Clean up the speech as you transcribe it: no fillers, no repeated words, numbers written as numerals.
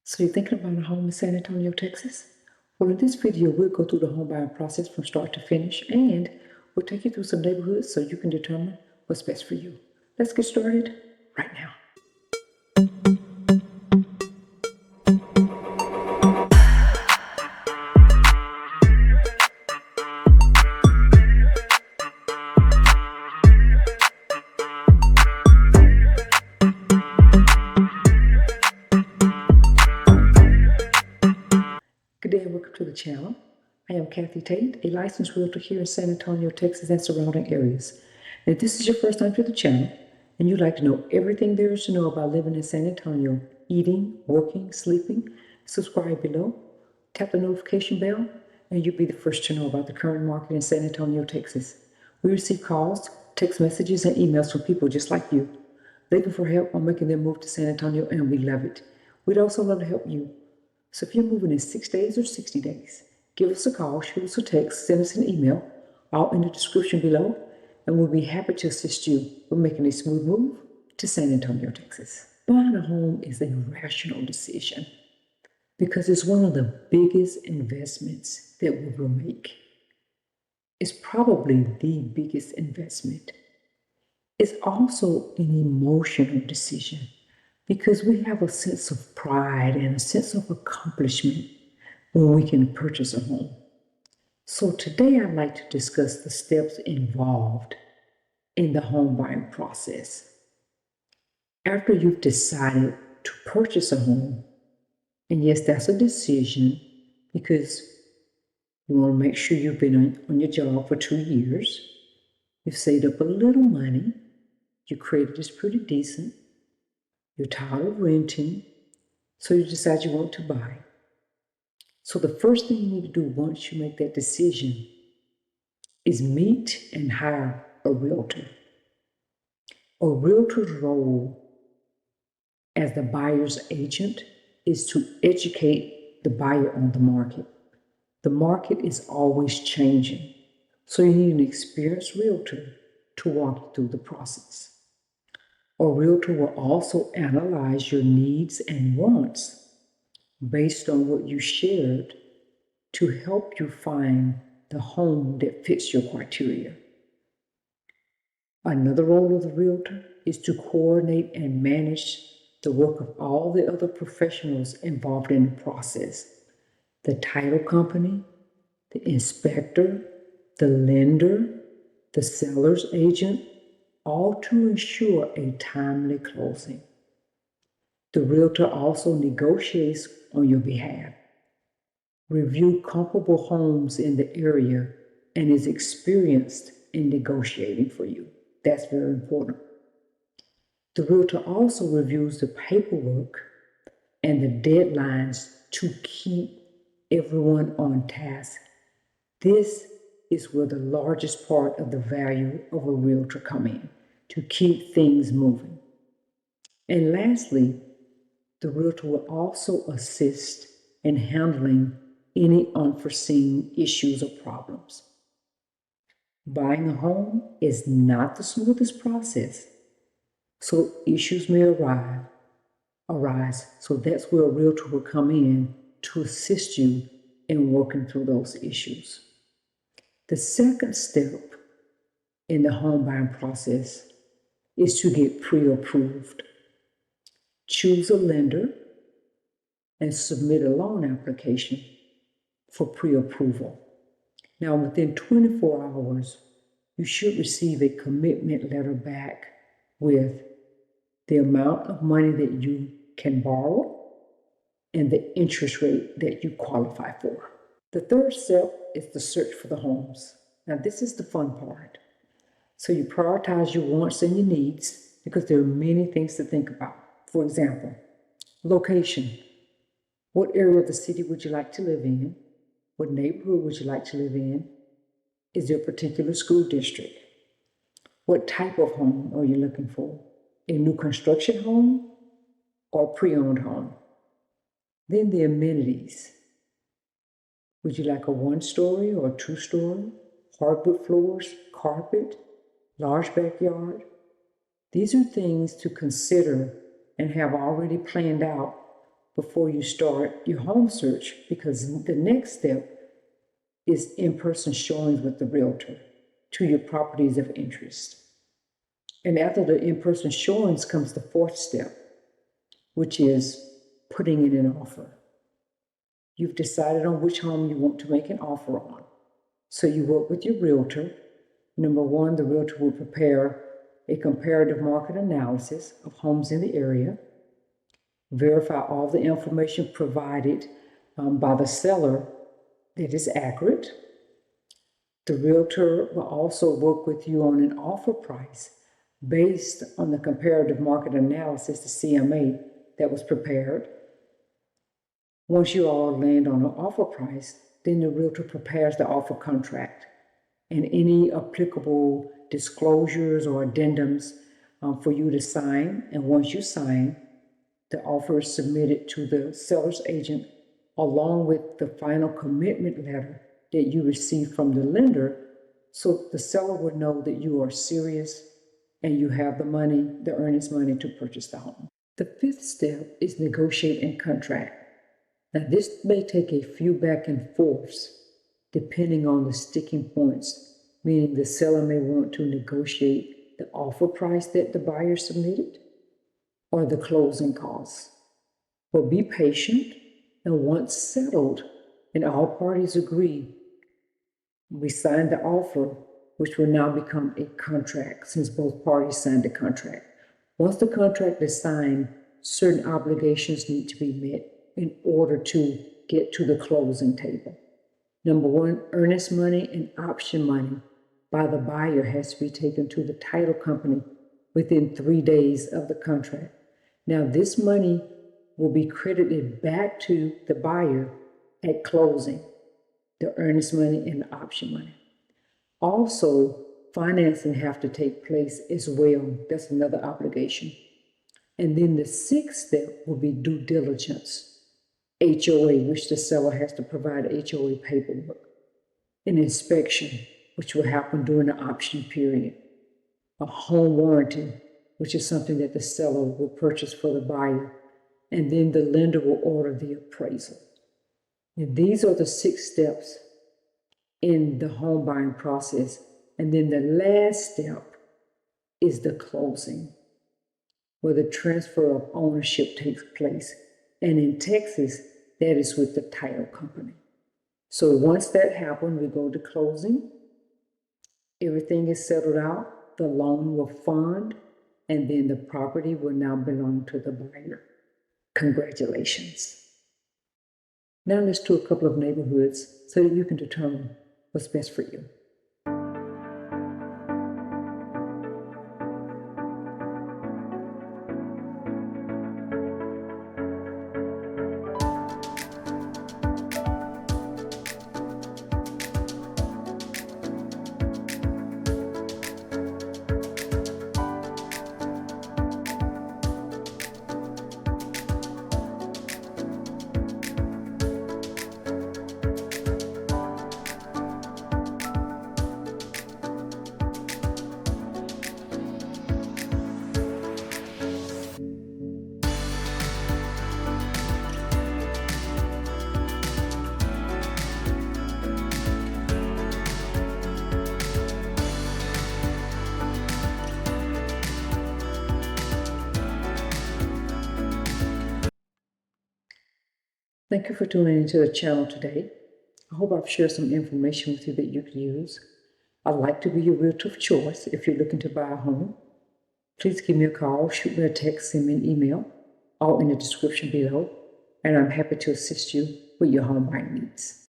So you're thinking about a home in San Antonio, Texas? Well, in this video, we'll go through the home buying process from start to finish, and we'll take you through some neighborhoods so you can determine what's best for you. Let's get started right now. Good day and welcome to the channel. I am Kathy Tate, a licensed realtor here in San Antonio, Texas and surrounding areas. And if this is your first time to the channel and you'd like to know everything there is to know about living in San Antonio, eating, working, sleeping, subscribe below, tap the notification bell, and you'll be the first to know about the current market in San Antonio, Texas. We receive calls, text messages, and emails from people just like you, looking for help on making their move to San Antonio, and we love it. We'd also love to help you. So if you're moving in 6 days or 60 days, give us a call, shoot us a text, send us an email, all in the description below, and we'll be happy to assist you with making a smooth move to San Antonio, Texas. Buying a home is a rational decision because it's one of the biggest investments that we will make. It's probably the biggest investment. It's also an emotional decision because we have a sense of pride and a sense of accomplishment when we can purchase a home. So today I'd like to discuss the steps involved in the home buying process. After you've decided to purchase a home, and yes, that's a decision because you want to make sure you've been on your job for 2 years, you've saved up a little money, your credit is pretty decent, you're tired of renting, so you decide you want to buy. So the first thing you need to do once you make that decision is meet and hire a realtor. A realtor's role as the buyer's agent is to educate the buyer on the market. The market is always changing, so you need an experienced realtor to walk you through the process. A realtor will also analyze your needs and wants based on what you shared to help you find the home that fits your criteria. Another role of the realtor is to coordinate and manage the work of all the other professionals involved in the process: the title company, the inspector, the lender, the seller's agent, all to ensure a timely closing. The realtor also negotiates on your behalf, review comparable homes in the area, and is experienced in negotiating for you. That's very important. The realtor also reviews the paperwork and the deadlines to keep everyone on task. This is where the largest part of the value of a realtor come in, to keep things moving. And lastly, the realtor will also assist in handling any unforeseen issues or problems. Buying a home is not the smoothest process, so issues may arise. So that's where a realtor will come in to assist you in working through those issues. The second step in the home buying process is to get pre-approved. Choose a lender and submit a loan application for pre-approval. Now, within 24 hours, you should receive a commitment letter back with the amount of money that you can borrow and the interest rate that you qualify for. The third step is the search for the homes. Now, this is the fun part. So you prioritize your wants and your needs because there are many things to think about. For example, location. What area of the city would you like to live in? What neighborhood would you like to live in? Is there a particular school district? What type of home are you looking for? A new construction home or a pre-owned home? Then the amenities. Would you like a 1-story or a 2-story? Hardwood floors, carpet, large backyard? These are things to consider and have already planned out before you start your home search, because the next step is in-person showings with the realtor to your properties of interest. And after the in-person showings comes the fourth step, which is putting in an offer. You've decided on which home you want to make an offer on. So you work with your realtor. Number one, the realtor will prepare a comparative market analysis of homes in the area, verify all the information provided by the seller that is accurate. The realtor will also work with you on an offer price based on the comparative market analysis, the CMA, that was prepared. Once you all land on an offer price, then the realtor prepares the offer contract and any applicable disclosures or addendums for you to sign. And once you sign, the offer is submitted to the seller's agent along with the final commitment letter that you receive from the lender, so the seller would know that you are serious and you have the money, the earnest money, to purchase the home. The fifth step is negotiate and contract. Now, this may take a few back and forths depending on the sticking points, meaning the seller may want to negotiate the offer price that the buyer submitted or the closing costs. But be patient, and once settled and all parties agree, we sign the offer, which will now become a contract since both parties signed the contract. Once the contract is signed, certain obligations need to be met in order to get to the closing table. Number one, earnest money and option money by the buyer has to be taken to the title company within 3 days of the contract. Now, this money will be credited back to the buyer at closing, the earnest money and the option money. Also, financing have to take place as well. That's another obligation. And then the sixth step will be due diligence, HOA, which the seller has to provide HOA paperwork, an inspection, which will happen during the option period, a home warranty, which is something that the seller will purchase for the buyer, and then the lender will order the appraisal. And these are the 6 steps in the home buying process. And then the last step is the closing, where the transfer of ownership takes place. And in Texas, that is with the title company. So once that happens, we go to closing. Everything is settled out. The loan will fund, and then the property will now belong to the buyer. Congratulations. Now let's do a couple of neighborhoods so that you can determine what's best for you. Thank you for tuning into the channel today. I hope I've shared some information with you that you could use. I'd like to be your realtor of choice if you're looking to buy a home. Please give me a call, shoot me a text, send me an email, all in the description below, and I'm happy to assist you with your home buying needs.